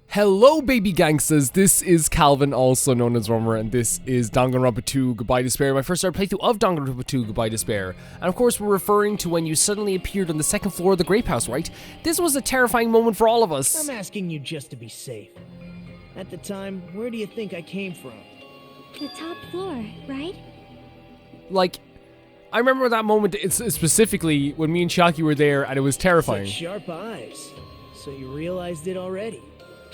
Hello baby gangsters, this is Calvin, also known as Romer, and this is Danganronpa 2 Goodbye Despair, my first ever playthrough of Danganronpa 2 Goodbye Despair. And of course we're referring to when you suddenly appeared on the second floor of the grape house, right? This was a terrifying moment for all of us. I'm asking you just to be safe. At the time, where do you think I came from? The top floor, right? Like, I remember that moment specifically when me and Chiaki were there and it was terrifying. Such sharp eyes. So you realized it already.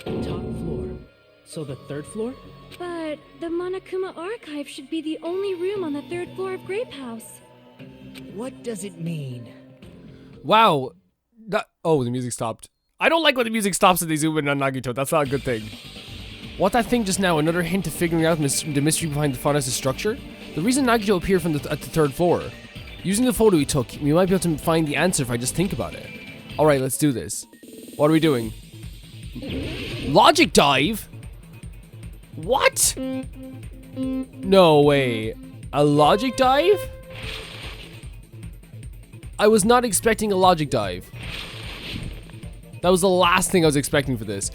Top floor. So the third floor? But the Monokuma archive should be the only room on the third floor of Grape House. What does it mean? Wow. Oh, the music stopped. I don't like when the music stops and they zoom in on Nagito. That's not a good thing. What that thing just now? Another hint of figuring out the mystery behind the funhouse structure? The reason Nagito appeared from at the third floor. Using the photo he took, we might be able to find the answer if I just think about it. Alright, let's do this. What are we doing? Logic dive? What? No way. A logic dive? I was not expecting a logic dive. That was the last thing I was expecting for this.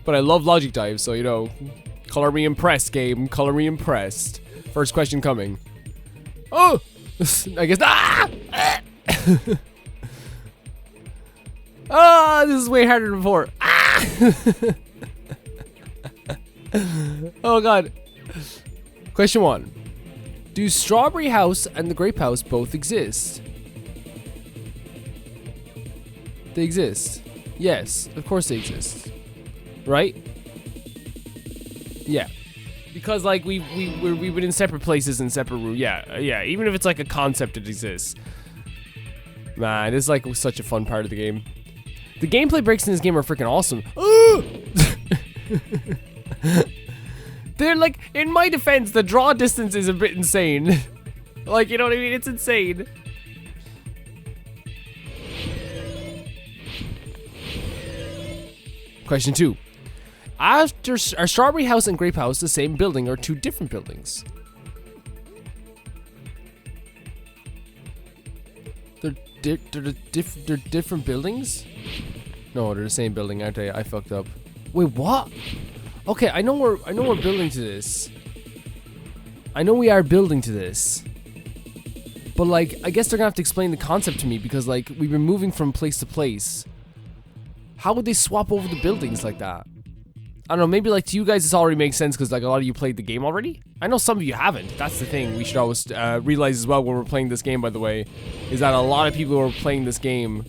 But I love logic dives, so you know, color me impressed, game. Color me impressed. First question coming. Oh! I guess. Ah! Ah, this is way harder than before. Ah! Oh god. Question 1. Do Strawberry House and the Grape House both exist? They exist. Yes, of course they exist. Right? Yeah. Because like we've been in separate places in separate rooms. Yeah, even if it's like a concept, it exists. Man, this is like such a fun part of the game. The gameplay breaks in this game are freaking awesome. They're like, in my defense, the draw distance is a bit insane. Like, you know what I mean? It's insane. Question 2. Are Strawberry House and Grape House the same building or two different buildings? They're different buildings? No, they're the same building, aren't they? I fucked up. Wait, what? Okay, I know we're building to this. I know we are building to this. But like, I guess they're gonna have to explain the concept to me because like we've been moving from place to place. How would they swap over the buildings like that? I don't know, maybe like to you guys this already makes sense because like a lot of you played the game already. I know some of you haven't. That's the thing we should always realize as well when we're playing this game, by the way, is that a lot of people who are playing this game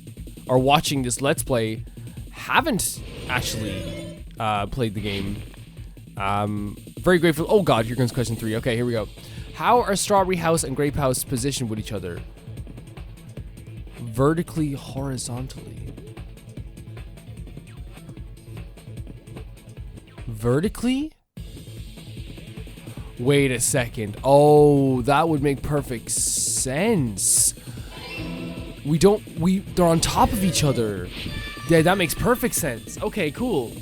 or watching this Let's Play haven't actually played the game. Very grateful. Oh god, here comes question 3. Okay, here we go. How are Strawberry House and Grape House positioned with each other? Vertically, horizontally. Vertically? Wait a second. Oh, that would make perfect sense. They're on top of each other. Yeah, that makes perfect sense. Okay, cool.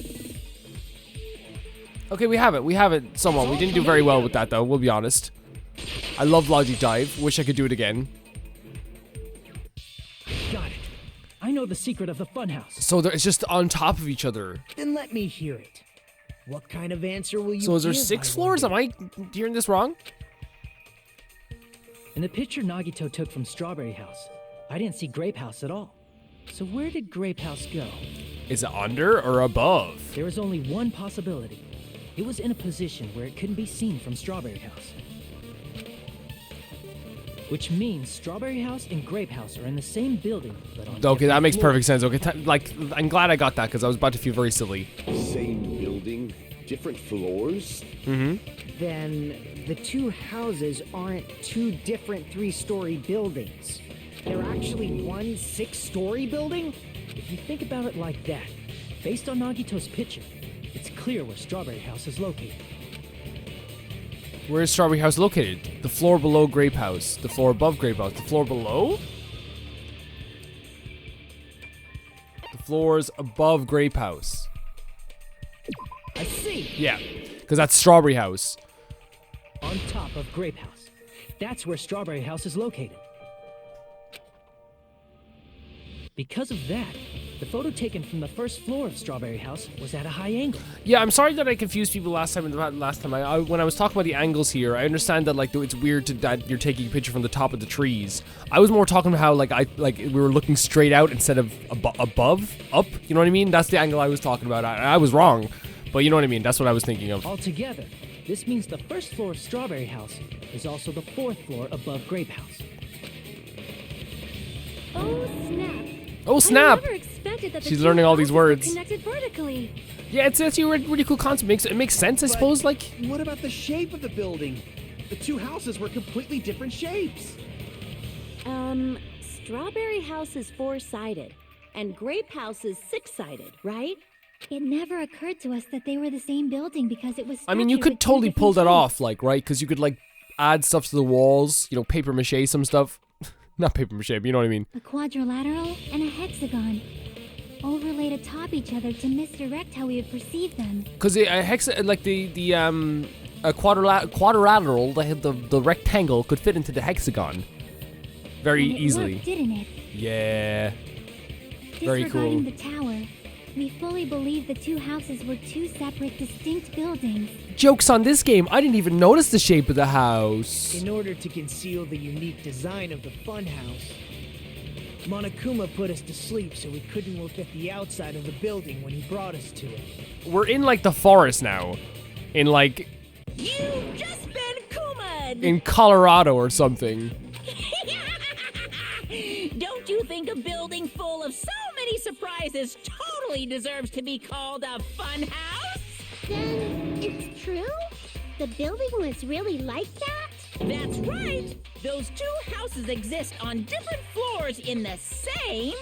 Okay, we have it somewhat. We didn't do very well with that though, we'll be honest. I love Logic Dive. Wish I could do it again. Got it. I know the secret of the funhouse. So it's just on top of each other. Then let me hear it. What kind of answer will you give? So is there 6 floors? Am I hearing this wrong? In the picture Nagito took from Strawberry House, I didn't see Grape House at all. So where did Grape House go? Is it under or above? There is only one possibility. It was in a position where it couldn't be seen from Strawberry House. Which means Strawberry House and Grape House are in the same building, but on Okay, that makes floors. perfect sense. Okay, like, I'm glad I got that because I was about to feel very silly. Same building, different floors? Mm-hmm. Then the two houses aren't two different 3-story buildings. They're actually one 6-story building? If you think about it like that, based on Nagito's picture, it's clear where Strawberry House is located. Where is Strawberry House located? The floor below Grape House. The floor above Grape House. The floor below? The floors above Grape House. I see! Yeah, because that's Strawberry House. On top of Grape House. That's where Strawberry House is located. Because of that, The photo taken from the first floor of Strawberry House was at a high angle. Yeah, I'm sorry that I confused people last time. When I was talking about the angles here, I understand that like it's weird that you're taking a picture from the top of the trees. I was more talking about how we were looking straight out instead of above, up. You know what I mean? That's the angle I was talking about. I was wrong, but you know what I mean. That's what I was thinking of. Altogether, this means the first floor of Strawberry House is also the 4th floor above Grape House. Oh, snap. Oh snap! I never expected that the She's two learning all these houses were words. Connected vertically. Yeah, it's actually a really cool concept. It makes sense, I suppose. Like, What about the shape of the building? The two houses were completely different shapes. Strawberry House is 4-sided, and Grape House is 6-sided, right? It never occurred to us that they were the same building because it was. I mean, you structured could with two totally pull different that off, shapes. like, right? Because you could like add stuff to the walls. You know, paper mache some stuff. Not paper mache, but you know what I mean. A quadrilateral and a hexagon, overlaid atop each other to misdirect how we would perceive them. Because a quadrilateral, the rectangle could fit into the hexagon very And it easily. worked, didn't it? Yeah. Very Disregarding cool. the tower, we fully believe the two houses were two separate, distinct buildings. Joke's on this game. I didn't even notice the shape of the house. In order to conceal the unique design of the funhouse, Monokuma put us to sleep so we couldn't look at the outside of the building when he brought us to it. We're in like the forest now. In like You've just been Kuma'd! in Colorado or something. Don't you think a building full of so many surprises totally deserves to be called a fun house? Then it's true? The building was really like that? That's right! Those two houses exist on different floors in the same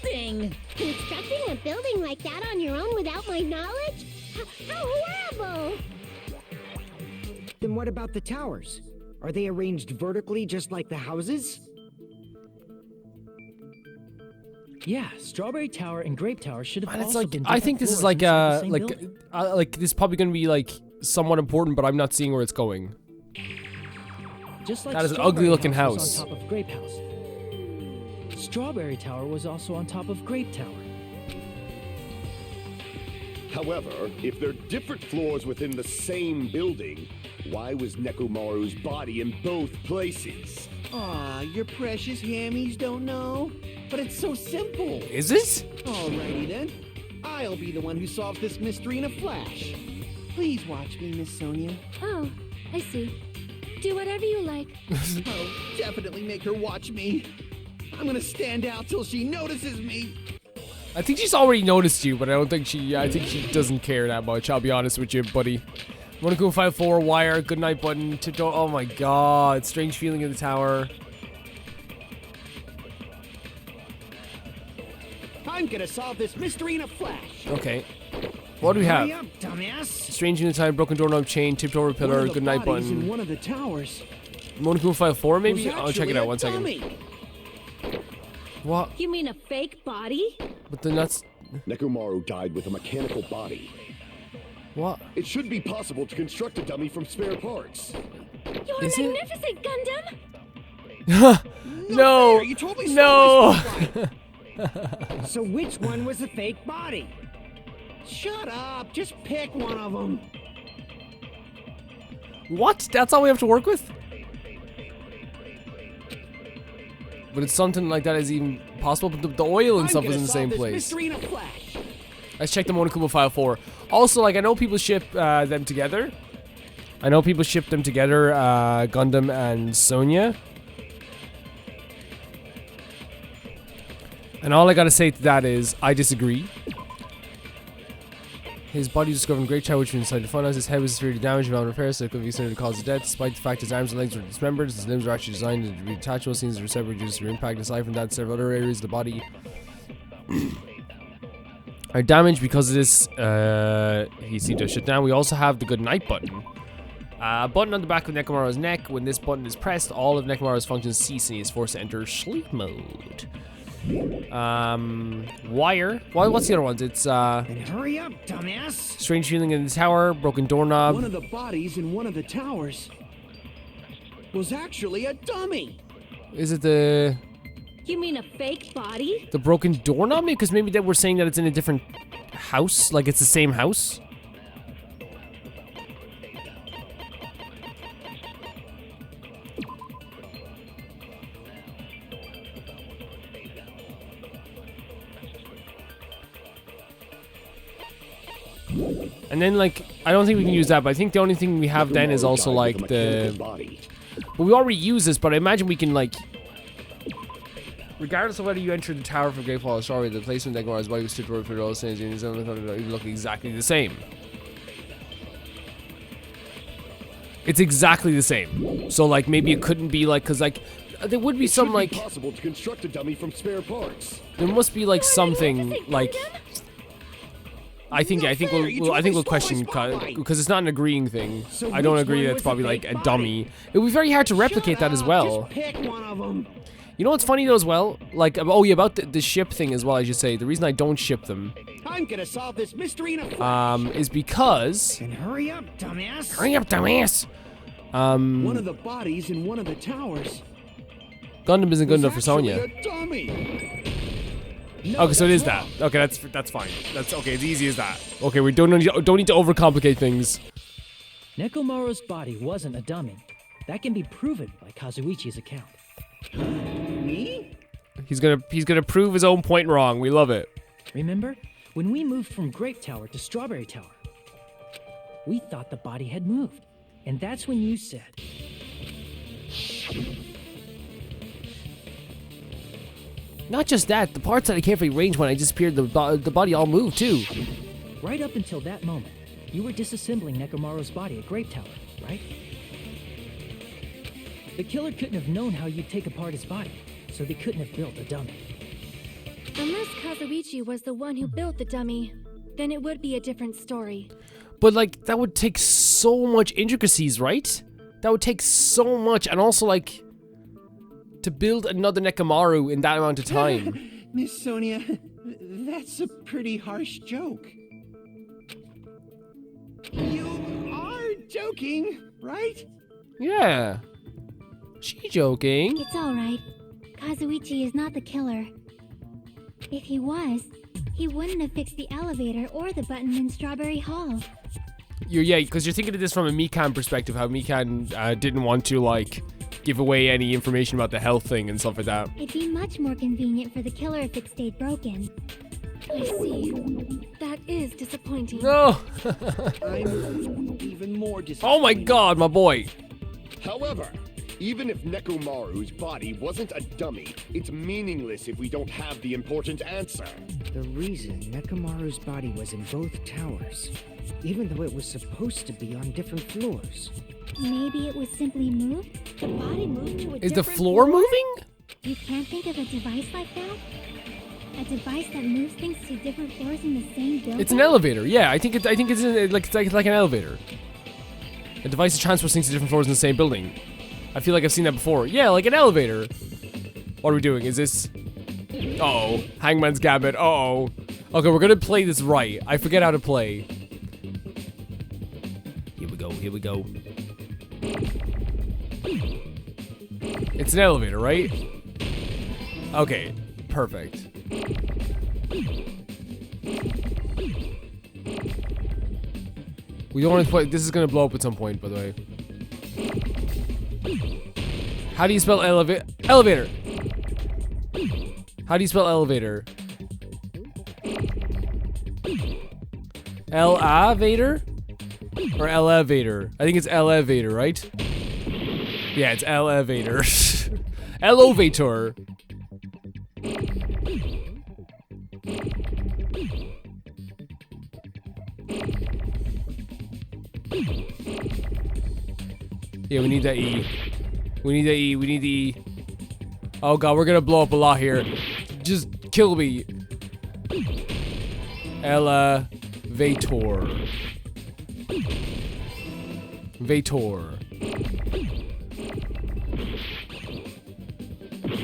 building! Constructing a building like that on your own without my knowledge? How horrible! Then what about the towers? Are they arranged vertically just like the houses? Yeah, Strawberry Tower and Grape Tower should have And it's also like been I different think this is floors like inside the same building. like this is probably gonna be like somewhat important, but I'm not seeing where it's going. Just like That is an Strawberry ugly-looking was house. on top of Grape House. Strawberry Tower was also on top of Grape Tower. However, if they're different floors within the same building, why was Nekomaru's body in both places? Aw, your precious hammies don't know? But it's so simple. Is it? Alrighty then. I'll be the one who solves this mystery in a flash. Please watch me, Miss Sonia. Oh, I see. Do whatever you like. I'll definitely make her watch me. I'm gonna stand out till she notices me. I think she's already noticed you, but I think she doesn't care that much. I'll be honest with you, buddy. Monokuma 54 wire, good night button, tiptoe. Oh my god, strange feeling in the tower. I'm gonna solve this mystery in a flash. Okay. What do we Hurry have? up, dumbass! Strange in the time, broken doorknob chain, tiptoe over pillar, One of the good night bodies in button. one of the towers Monokuma 54 maybe? was I'll check it actually out a 1 second. dummy. What? You mean a fake body? But then that's Nekomaru died with a mechanical body. what? It should be possible to construct a dummy from spare parts. You're Is it? magnificent, Gundam! No. fair, you totally stole No. my spotlight. So which one was the fake body? Shut up. Just pick one of them. What? That's all we have to work with? But it's something like that is even possible, but the oil and I'm stuff gonna is in the solve same this place. mystery in a flash. Let's check the Monokuma File 4. Also, like, I know people ship them together. Gundam and Sonia. And all I gotta say to that is, I disagree. His body was discovered in Great Tower, which was inside the funhouse. His head was severely damaged without repair, so it could be considered the cause of death. Despite the fact his arms and legs were dismembered, his limbs were actually designed to be detachable. Scenes were separate due to impact. Aside from that, several other areas of the body are damaged because of this. He seemed to shut down. We also have the good night button. A button on the back of Nekomaru's neck. When this button is pressed, all of Nekomaru's functions cease and he is forced to enter sleep mode. Wire. What's the other ones? It's Then hurry up, dumbass! strange feeling in the tower, broken doorknob. One of the bodies in one of the towers was actually a dummy. Is it the You mean a fake body? The broken doorknob? Because maybe that we're saying that it's in a different house, like it's the same house. And then, like, I don't think we can use that, but I think the only thing we have then is also, like, the... Well, we already use this, but I imagine we can, like... Regardless of whether you enter the Tower for Great Fall of Strawberry, the placement that Nekomaru's body was stripped for those things, and it look exactly the same. It's exactly the same. So, like, maybe it couldn't be, like, because, like, there would be some, like... possible to construct a dummy from spare parts. There must be, like, something, like... I think we'll question because it's not an agreeing thing. I don't agree that it's probably like a dummy. It would be very hard to replicate that as well. Just pick one of them. You know what's funny though as well? Like, oh yeah, about the ship thing as well, I should say. The reason I don't ship them I'm gonna solve this mystery in a flash. is because... And hurry up, dumbass. Hurry up, dumbass! One of the bodies in one of the towers. Gundham isn't good enough for Sonia. A dummy. Okay, so it is that. Okay, that's fine. That's okay. It's easy as that. Okay, we don't need to overcomplicate things. Nekomaru's body wasn't a dummy. That can be proven by Kazuichi's account. Me? He's gonna prove his own point wrong. We love it. Remember when we moved from Grape Tower to Strawberry Tower? We thought the body had moved, and that's when you said. Not just that, the parts that I carefully arranged when I disappeared, the body all moved too. Right up until that moment, you were disassembling Nekomaru's body at Grape Tower, right? The killer couldn't have known how you'd take apart his body, so they couldn't have built a dummy. Unless Kazuichi was the one who built the dummy, then it would be a different story. But like, that would take so much intricacies, right? That would take so much, and also like... to build another Nekomaru in that amount of time. Miss Sonia, that's a pretty harsh joke. You are joking, right? Yeah. She joking. It's alright. Kazuichi is not the killer. If he was, he wouldn't have fixed the elevator or the button in Strawberry Hall. Yeah, because you're thinking of this from a Mikan perspective, how Mikan didn't want to, like, give away any information about the health thing and stuff like that. It'd be much more convenient for the killer if it stayed broken. I see. That is disappointing. No! I'm even more disappointed. Oh my god, my boy! However, even if Nekomaru's body wasn't a dummy, it's meaningless if we don't have the important answer. The reason Nekomaru's body was in both towers, even though it was supposed to be on different floors. Maybe it was simply moved? The body moved to a Is the different floor moving? You can't think of a device like that? A device that moves things to different floors in the same building? It's an elevator. Yeah, I think it's like an elevator. A device that transfers things to different floors in the same building. I feel like I've seen that before. Yeah, like an elevator. What are we doing? Is this... Uh-oh. Hangman's Gambit. Uh-oh. Okay, we're gonna play this right. I forget how to play. Here we go. Here we go. It's an elevator, right? Okay. Perfect. We don't want to play... This is gonna blow up at some point, by the way. How do you spell elevator? How do you spell elevator? Elevator? Or elevator? I think it's elevator, right? Yeah, it's elevator. Elevator. Yeah, we need that E. We need the E. We need the E. Oh god, we're gonna blow up a lot here. Just kill me. Elevator. Vator.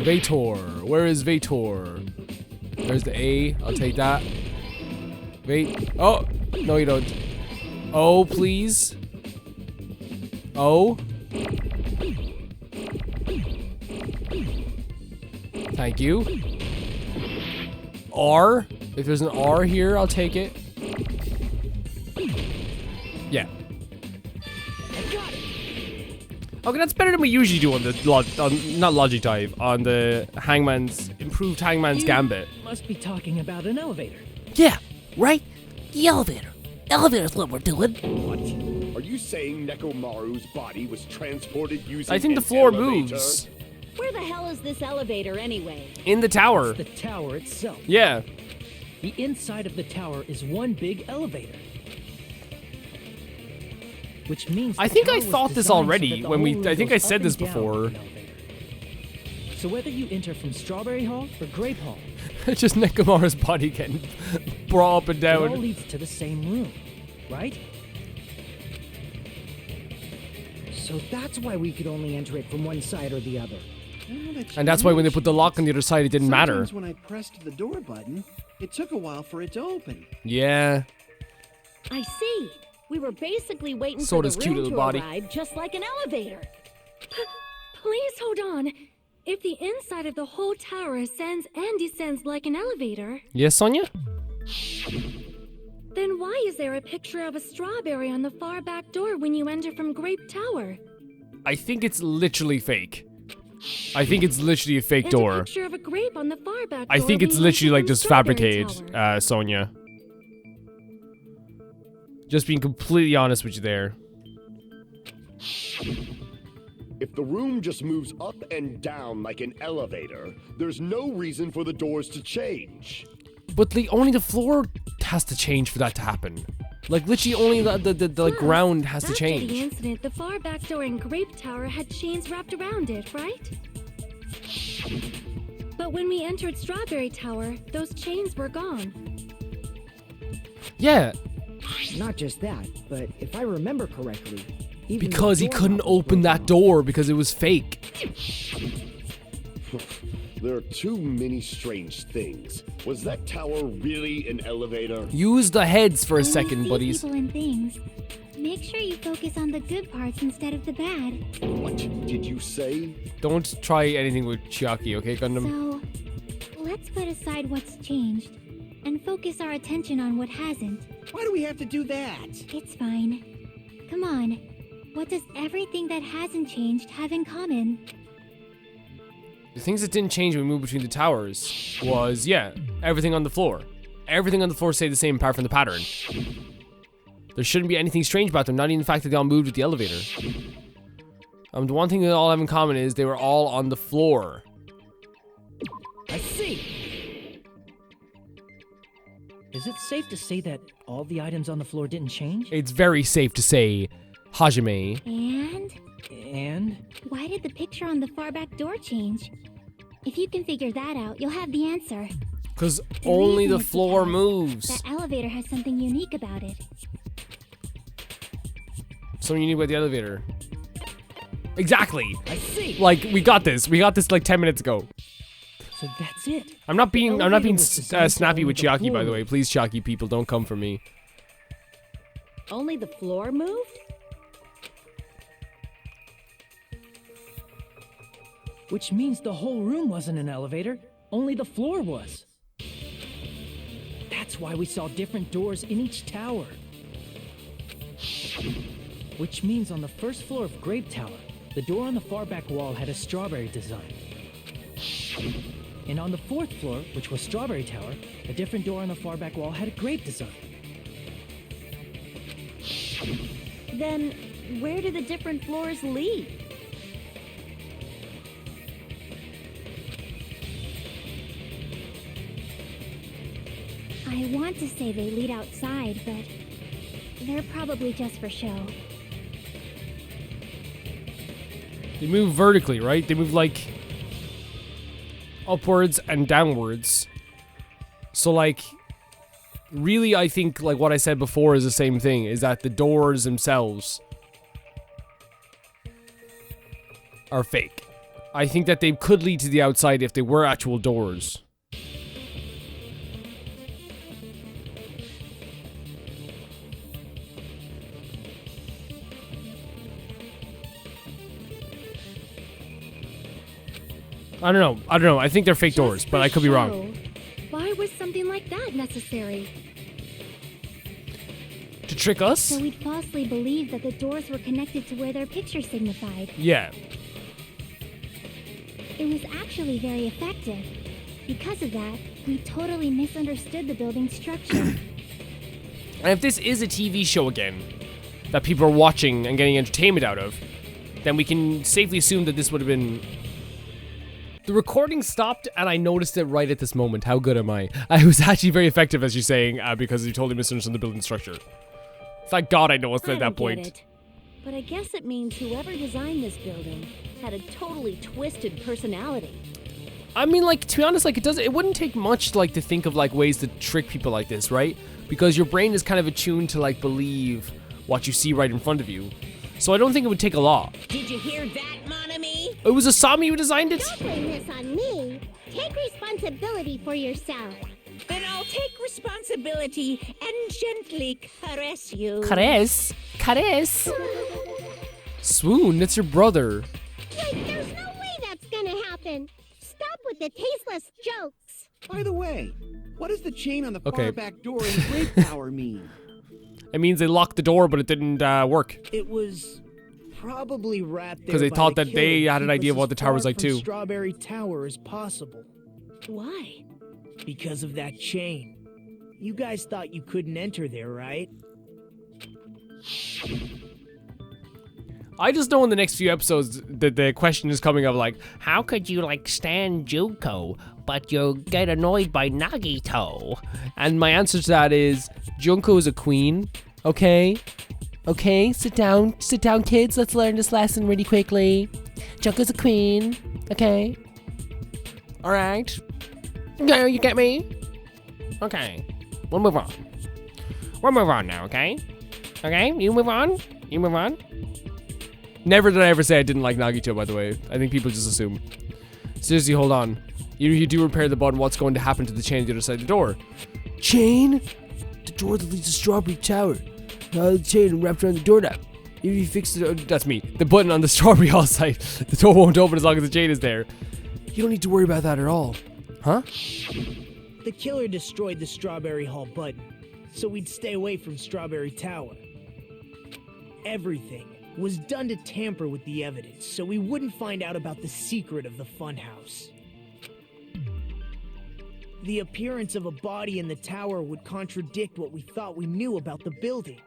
Vator. Where is Vator? There's the A. I'll take that. Wait. Oh! No, you don't. Oh, please. Oh. Thank you. R. If there's an R here, I'll take it. Yeah. Okay, that's better than we usually do on the not Logitype, on the improved Hangman's Gambit. Must be talking about an elevator. Yeah, right? The elevator. Elevator's what we're doing. What? Are you saying Nekomaru's body was transported using I think the an floor elevator? moves. Where the hell is this elevator anyway? In the tower. It's the tower itself. Yeah. The inside of the tower is one big elevator. Which means I the think I tower was thought this designed so already that the when whole room I think I goes said up this and down before. an elevator. So whether you enter from Strawberry Hall or Grape Hall, It's just Nekomaru's body getting brought up and it all down. leads to the same room, right? So that's why we could only enter it from one side or the other. And that's why when they put the lock on the other side, it didn't matter. Sometimes when I pressed the door button, it took a while for it to open. Yeah. I see. We were basically waiting So for the does cute room little to body. arrive, just like an elevator. Please hold on. If the inside of the whole tower ascends and descends like an elevator, Yes, Sonia? then why is there a picture of a strawberry on the far back door when you enter from Grape Tower? I think it's literally fake. I think it's literally a fake And a door. picture of a grape on the far back I door think when it's you literally enter like from just Strawberry fabricated, Tower. Sonia. Just being completely honest with you there. If the room just moves up and down like an elevator, there's no reason for the doors to change. But only the floor has to change for that to happen. Like literally only the Plus, ground has to after change. the incident, the far back door in Grape Tower had chains wrapped around it, right? But when we entered Strawberry Tower, those chains were gone. Yeah, Not just that, but if I remember correctly, even because the he couldn't doorknob was open that broken door because it was fake. There are too many strange things. Was that tower really an elevator? Use the heads for a When you second, see buddies. people and things, make sure you focus on the good parts instead of the bad. What did you say? Don't try anything with Chiaki, okay, Gundam? So, let's put aside what's changed and focus our attention on what hasn't. Why do we have to do that? It's fine. Come on. What does everything that hasn't changed have in common? The things that didn't change when we moved between the towers was, yeah, everything on the floor. Everything on the floor stayed the same apart from the pattern. There shouldn't be anything strange about them, not even the fact that they all moved with the elevator. The one thing they all have in common is they were all on the floor. I see. Is it safe to say that all the items on the floor didn't change? It's very safe to say, Hajime. And? Why did the picture on the far back door change? If you can figure that out, you'll have the answer. Because The only reason the is floor because moves. That elevator has something unique about it. Something unique about the elevator. Exactly. I see. Like, we got this. We got this like 10 minutes ago. So that's it. I'm not being elevator was designed so snappy with only the Chiaki, by floor the way. moved. Please, Chiaki people, don't come for me. Only the floor moved? Which means the whole room wasn't an elevator, only the floor was. That's why we saw different doors in each tower. Which means on the first floor of Grape Tower, the door on the far back wall had a strawberry design. And on the fourth floor, which was Strawberry Tower, a different door on the far back wall had a grape design. Then, where do the different floors lead? I want to say they lead outside, but they're probably just for show. They move vertically, right? They move like upwards and downwards. So like really I think like what I said before is the same thing, is that the doors themselves are fake. I think that they could lead to the outside if they were actual doors. I don't know. I think they're fake doors, but I could be wrong. Why was something like that necessary? To trick us? So we'd falsely believe that the doors were connected to where their picture signified. Yeah. It was actually very effective. Because of that, we totally misunderstood the building's structure. And if this is a TV show again, that people are watching and getting entertainment out of, then we can safely assume that this would have been... The recording stopped, and I noticed it right at this moment. How good am I? I was actually very effective, as you're saying, because you totally misunderstood the building structure. Thank God I know it's at that point. Get it. But I guess it means whoever designed this building had a totally twisted personality. I mean, like, to be honest, like, it wouldn't take much, like, to think of, like, ways to trick people like this, right? Because your brain is kind of attuned to, like, believe what you see right in front of you. So I don't think it would take a lot. Did you hear that, mon ami? It was Asami who designed it? Don't blame this on me. Take responsibility for yourself. Then I'll take responsibility and gently caress you. Caress? Caress? Swoon, that's your brother. Wait, there's no way that's gonna happen. Stop with the tasteless jokes. By the way, what does the chain on the Okay. far back door in Grape Tower mean? It means they locked the door, but it didn't work. It was probably wrapped there 'Cause they by thought the that they killer to had an keep idea us of what the as tower was far like, from too. Strawberry Tower as possible. Why? Because of that chain. You guys thought you couldn't enter there, right? I just know in the next few episodes that the question is coming of, like, how could you, like, stand Junko, but you get annoyed by Nagito? And my answer to that is, Junko is a queen, okay? Okay, sit down, kids. Let's learn this lesson really quickly. Junko's a queen, okay? All right. No, you get me? Okay. We'll move on. We'll move on now, okay? Okay, you move on. You move on. Never did I ever say I didn't like Nagito, by the way. I think people just assume. Seriously, hold on. You do repair the button, what's going to happen to the chain on the other side of the door? Chain? The door that leads to Strawberry Tower. Now the chain wrapped around the door now. If you fix it, that's me. The button on the Strawberry Hall site. The door won't open as long as the chain is there. You don't need to worry about that at all. Huh? The killer destroyed the Strawberry Hall button, so we'd stay away from Strawberry Tower. Everything was done to tamper with the evidence, so we wouldn't find out about the secret of the funhouse. The appearance of a body in the tower would contradict what we thought we knew about the building.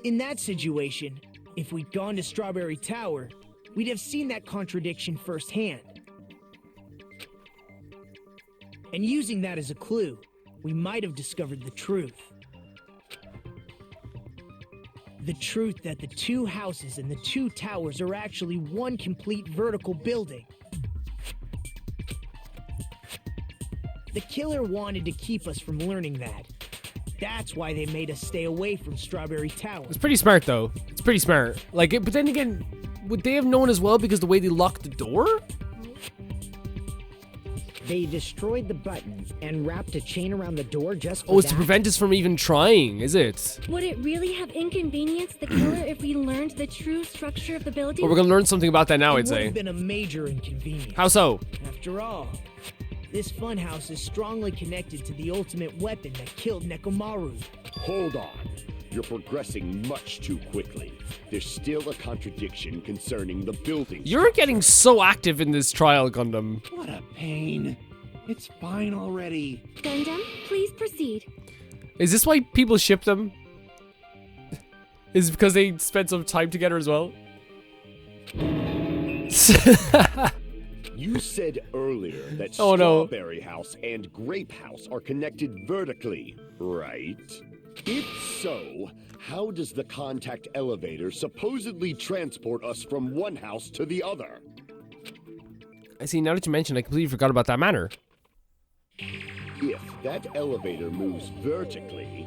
In that situation, if we'd gone to Strawberry Tower, we'd have seen that contradiction firsthand. And using that as a clue, we might have discovered the truth. The truth that the two houses and the two towers are actually one complete vertical building. The killer wanted to keep us from learning that. That's why they made us stay away from Strawberry Tower. It's pretty smart, though. It's pretty smart. Like, but then again, would they have known as well because the way they locked the door? They destroyed the button and wrapped a chain around the door just for Oh, it's that? to prevent us from even trying, is it? Would it really have inconvenienced the killer if we learned the true structure of the building? Well, we're gonna learn something about that now, It I'd would say. have been a major inconvenience. How so? After all, this funhouse is strongly connected to the ultimate weapon that killed Nekomaru. Hold on. You're progressing much too quickly. There's still a contradiction concerning the building. You're getting so active in this trial, Gundam. What a pain. It's fine already. Gundam, please proceed. Is this why people ship them? Is it because they spent some time together as well? You said earlier that Oh, no. Strawberry House and Grape House are connected vertically, right? If so, how does the contact elevator supposedly transport us from one house to the other? I see, now that you mention, I completely forgot about that manor. If that elevator moves vertically,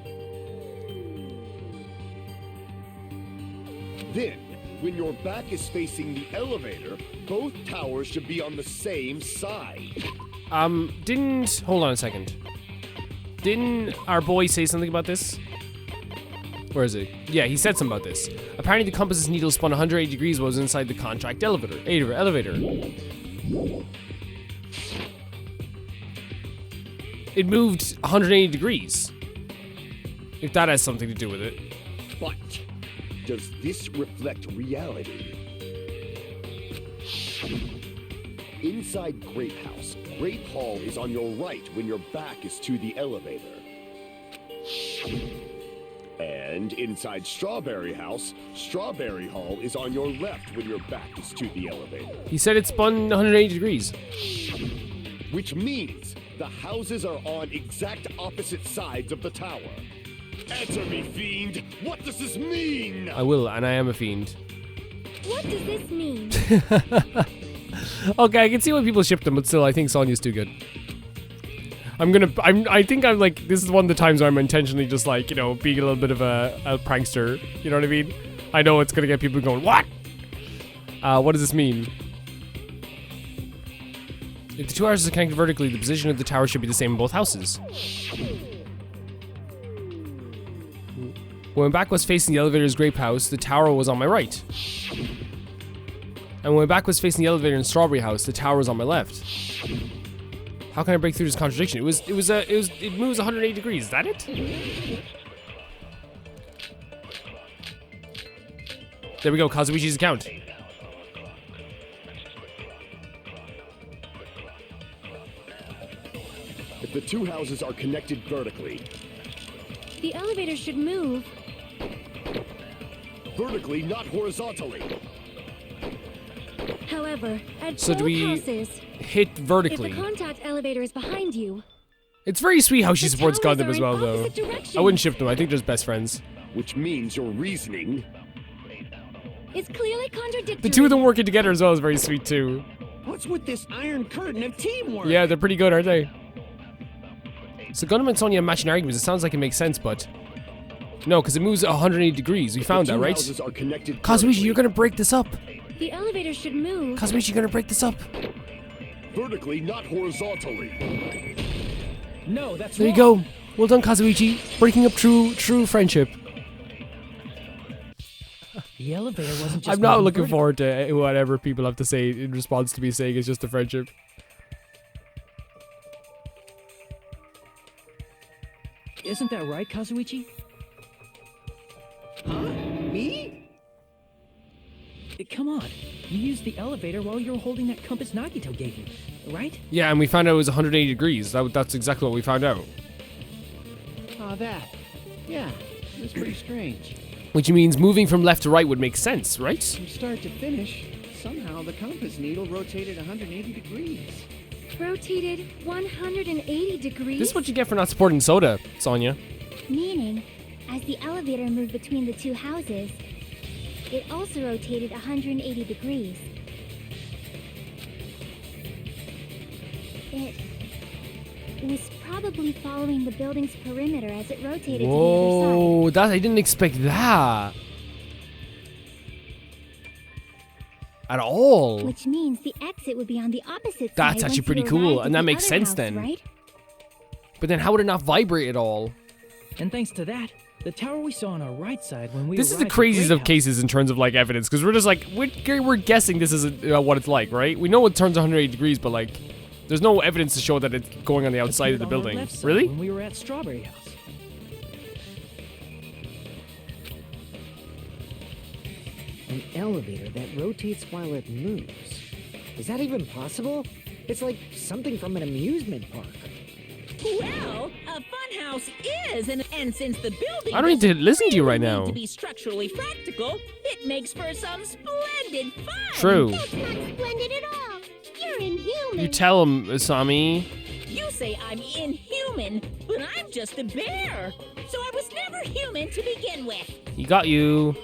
then when your back is facing the elevator, both towers should be on the same side. Hold on a second. Didn't our boy say something about this? Where is it? Yeah, he said something about this. Apparently the compass's needle spun 180 degrees while it was inside the contract elevator. It moved 180 degrees. If that has something to do with it. But does this reflect reality? Inside Grape House, Grape Hall is on your right when your back is to the elevator. And inside Strawberry House, Strawberry Hall is on your left when your back is to the elevator. He said it spun 180 degrees. Which means the houses are on exact opposite sides of the tower. Answer me, fiend! What does this mean? I will, and I am a fiend. What does this mean? Okay, I can see why people ship them, but still, I think Sonia's too good. I think I'm like, this is one of the times where I'm intentionally just like, you know, being a little bit of a prankster. You know what I mean? I know it's gonna get people going, what? What does this mean? If the two houses are connected vertically, the position of the tower should be the same in both houses. When my back was facing the elevator's Grape House, the tower was on my right. And when my back was facing the elevator in Strawberry House, the tower was on my left. How can I break through this contradiction? It moves 180 degrees. Is that it? There we go. Kazuichi's account. If the two houses are connected vertically, The elevator should move. vertically, not horizontally. However, at So do both we houses, hit vertically? if the contact elevator is behind you, It's very sweet how she the supports towers Gundam are as in well, though. opposite directions. I wouldn't ship them. I think they're just best friends. Which means your reasoning. it's clearly contradictory. The two of them working together as well is very sweet too. What's with this iron curtain of teamwork? Yeah, they're pretty good, aren't they? So Gundam and Sonia matching arguments. It sounds like it makes sense, but no, because it moves 180 degrees. We found The that, two right? houses are connected Kazuichi, vertically. you're gonna break this up. The elevator should move. Kazuichi, you're gonna break this up. Vertically, not horizontally. No, that's There you wrong. go. Well done, Kazuichi. Breaking up true friendship. The elevator wasn't just I'm not moving looking vertically. forward to whatever people have to say in response to me saying it's just a friendship. Isn't that right, Kazuichi? Me? Come on. You used the elevator while you were holding that compass Nagito gave you, right? Yeah, and we found out it was 180 degrees. That's exactly what we found out. Oh, that. Yeah, it was pretty strange. Which means moving from left to right would make sense, right? From start to finish, somehow the compass needle rotated 180 degrees. Rotated 180 degrees. This is what you get for not supporting Soda, Sonia. Meaning, as the elevator moved between the two houses, it also rotated 180 degrees. It was probably following the building's perimeter as it rotated to the other Whoa, that I didn't expect that. At all. side. Which means the exit would be on the opposite side. That's actually once you pretty cool, arrived at and that the makes other sense house, then. Right? But then how would it not vibrate at all? And thanks to that, the tower we saw on our right side when we This is the arrived at craziest Great of House- cases in terms of like evidence, because we're just like, we're guessing this isn't what it's like, right? We know it turns 180 degrees, but like, there's no evidence to show that it's going on the outside of the appeared on our building. left side Really? When we were at Strawberry House. An elevator that rotates while it moves. Is that even possible? It's like something from an amusement park. Well, a funhouse is, and since the building I don't need to doesn't listen to you right really now. need to be structurally practical, it makes for some splendid fun. True. That's not splendid at all. You're inhuman. You tell him, Asami. You say I'm inhuman, but I'm just a bear. So I was never human to begin with. He got you.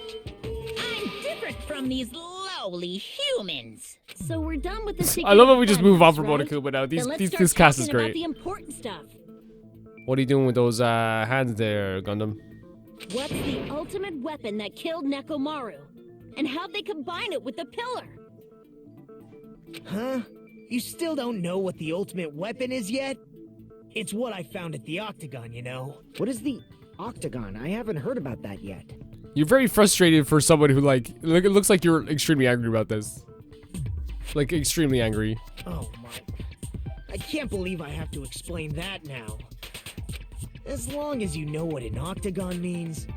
I'm different from these lowly humans. So we're done with the I love how we just move on from from Monokuma now. Then let's start This cast is talking about great. the important stuff. What are you doing with those hands there, Gundam? What's the ultimate weapon that killed Nekomaru? And how'd they combine it with the pillar? Huh? You still don't know what the ultimate weapon is yet? It's what I found at the Octagon, you know. What is the Octagon? I haven't heard about that yet. You're very frustrated for someone who like it looks like you're extremely angry about this. Like extremely angry. Oh my. I can't believe I have to explain that now. As long as you know what an octagon means,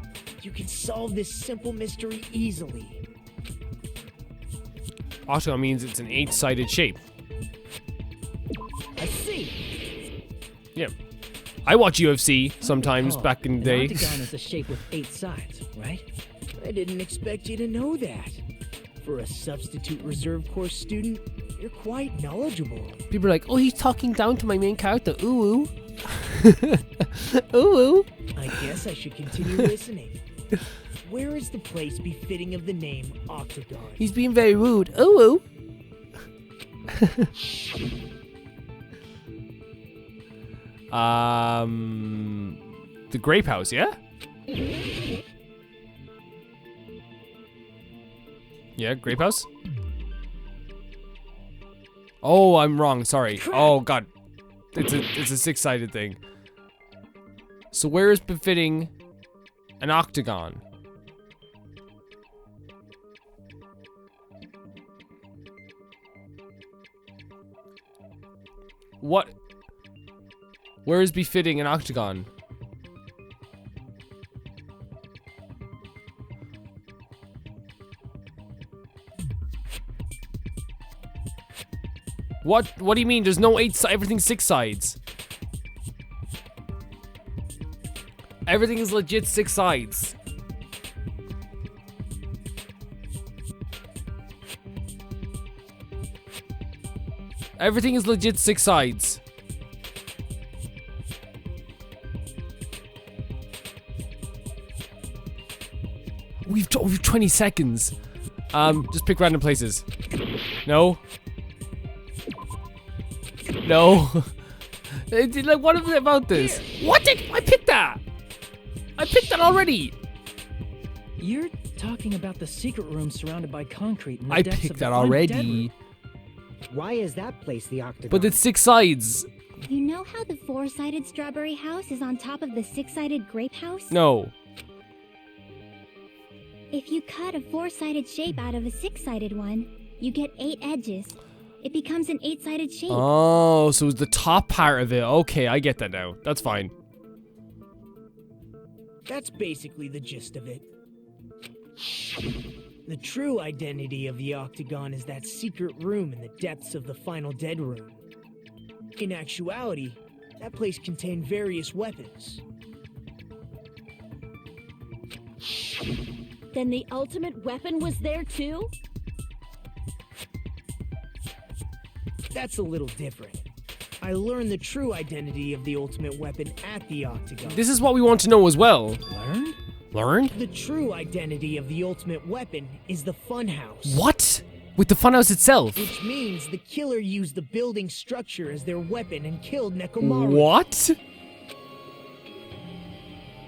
you can solve this simple mystery easily. Octagon means it's an 8-sided shape. I see. Yeah. I watch UFC sometimes back in the day. An octagon is a shape with 8 sides, right? I didn't expect you to know that. For a substitute reserve course student, you're quite knowledgeable. People are like, oh, he's talking down to my main character. Ooh, ooh. Ooh, ooh. I guess I should continue listening. Where is the place befitting of the name Octagon? He's being very rude. Ooh, ooh. The Grape House, yeah? Yeah, Grape House? Oh, I'm wrong, sorry. Oh god. It's a 6-sided thing. So where is befitting an octagon? What? Where is befitting an octagon? What do you mean? There's no 8 sides, everything's 6 sides. Everything is legit 6 sides. Everything is legit 6 sides. We've 20 seconds. Just pick random places. No. No. Like, what is it about this? What did I picked that? I picked that already. You're talking about the secret room surrounded by concrete. In the I depths picked of the that fun already. dead. Why is that place the octagon? But it's 6 sides. You know how the 4-sided strawberry house is on top of the 6-sided grape house? No. If you cut a 4-sided shape out of a 6-sided one, you get 8 edges. It becomes an 8-sided shape. Oh, so it's the top part of it. Okay, I get that now. That's fine. That's basically the gist of it. The true identity of the octagon is that secret room in the depths of the final dead room. In actuality, that place contained various weapons. Then the ultimate weapon was there too? That's a little different. I learned the true identity of the ultimate weapon at the octagon. This is what we want to know as well. Learned? Learned? The true identity of the ultimate weapon is the funhouse. What? With the funhouse itself? Which means the killer used the building structure as their weapon and killed Nekomaru. What?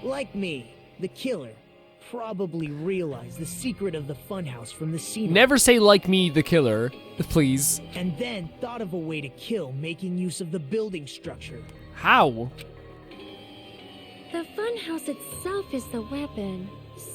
Like me, the killer probably realized the secret of the funhouse from the scene. Never say like me, the killer, please. And then thought of a way to kill making use of the building structure. How? The funhouse itself is the weapon,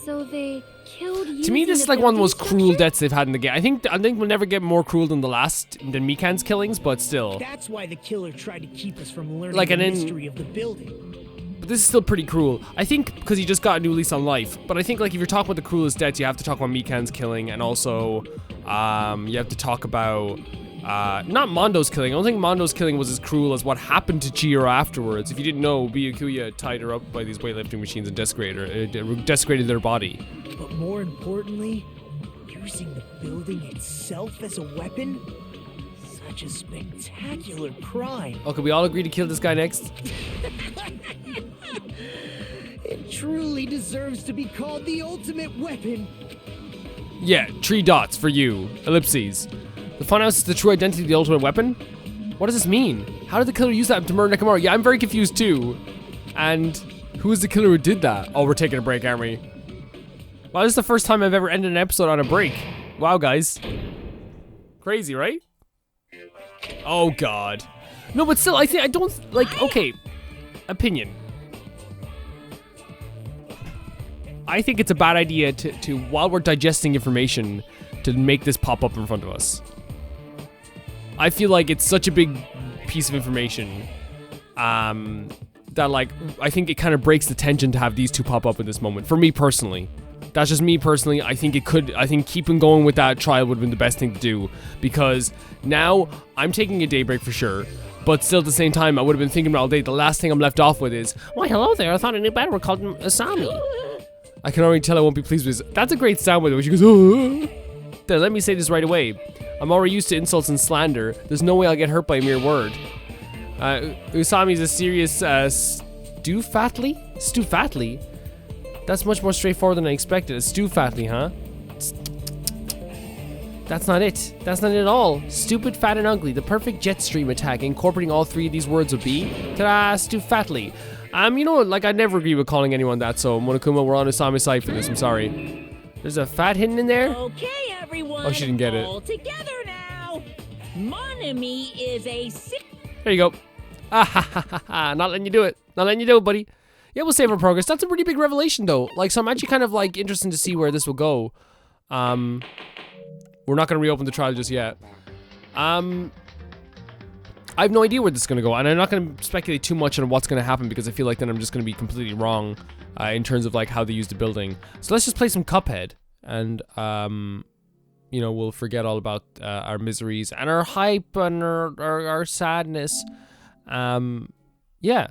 so they killed you. To me, this is like one of the most cruel deaths they've had in the game. I think we'll never get more cruel than than Mikan's killings, but still. That's why the killer tried to keep us from learning Like the an mystery of the building. But this is still pretty cruel. I think because he just got a new lease on life. But I think like if you're talking about the cruelest deaths, you have to talk about Mikan's killing, and also you have to talk about not Mondo's killing. I don't think Mondo's killing was as cruel as what happened to Chihiro afterwards. If you didn't know, Byakuya tied her up by these weightlifting machines and desecrated their body. But more importantly, using the building itself as a weapon? Such a spectacular crime. Okay, we all agree to kill this guy next? It truly deserves to be called the ultimate weapon. Yeah, 3 dots for you. Ellipses. The funhouse is the true identity of the ultimate weapon? What does this mean? How did the killer use that to murder Nekomaru? Yeah, I'm very confused too. And who is the killer who did that? Oh, we're taking a break, aren't we? Wow, this is the first time I've ever ended an episode on a break. Wow, guys. Crazy, right? Oh, God. No, but still, I don't, like, okay. Opinion. I think it's a bad idea to while we're digesting information, to make this pop up in front of us. I feel like it's such a big piece of information that, like, I think it kind of breaks the tension to have these two pop up in this moment. For me personally. That's just me personally. I think keeping going with that trial would have been the best thing to do, because now I'm taking a day break for sure, but still at the same time I would have been thinking about all day. The last thing I'm left off with is, why hello there, I thought I knew better, we're called Asami. I can already tell I won't be pleased with this. That's a great sound with it, when she goes, oh. Then let me say this right away. I'm already used to insults and slander. There's no way I'll get hurt by a mere word. Usami's a serious Stoufatly? Stoufatly? That's much more straightforward than I expected. A Stoufatly, huh? That's not it. That's not it at all. Stupid, fat, and ugly. The perfect jet stream attack incorporating all three of these words would be ta-da, Stoufatly. You know what? Like, I never agree with calling anyone that, so Monokuma, we're on Usami's side for this. I'm sorry. There's a fat hidden in there? Okay, everyone. Oh, she didn't get it. All together now. Monami is a There you go. Ah ha ha ha ha. Not letting you do it. Not letting you do it, buddy. Yeah, we'll save our progress. That's a pretty big revelation, though. Like, so I'm actually kind of, like, interested to see where this will go. We're not going to reopen the trial just yet. I have no idea where this is going to go, and I'm not going to speculate too much on what's going to happen, because I feel like then I'm just going to be completely wrong in terms of, like, how they use the building. So let's just play some Cuphead, and, you know, we'll forget all about our miseries and our hype and our sadness. Yeah.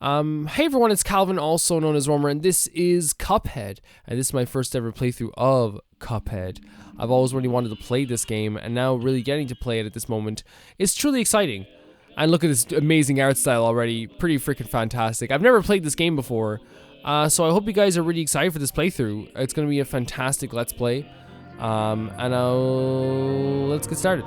Hey everyone, it's Calvin, also known as Romer, and this is Cuphead, and this is my first ever playthrough of Cuphead. I've always really wanted to play this game, and now really getting to play it at this moment is truly exciting. And look at this amazing art style already, pretty freaking fantastic. I've never played this game before, so I hope you guys are really excited for this playthrough. It's going to be a fantastic Let's Play, and let's get started.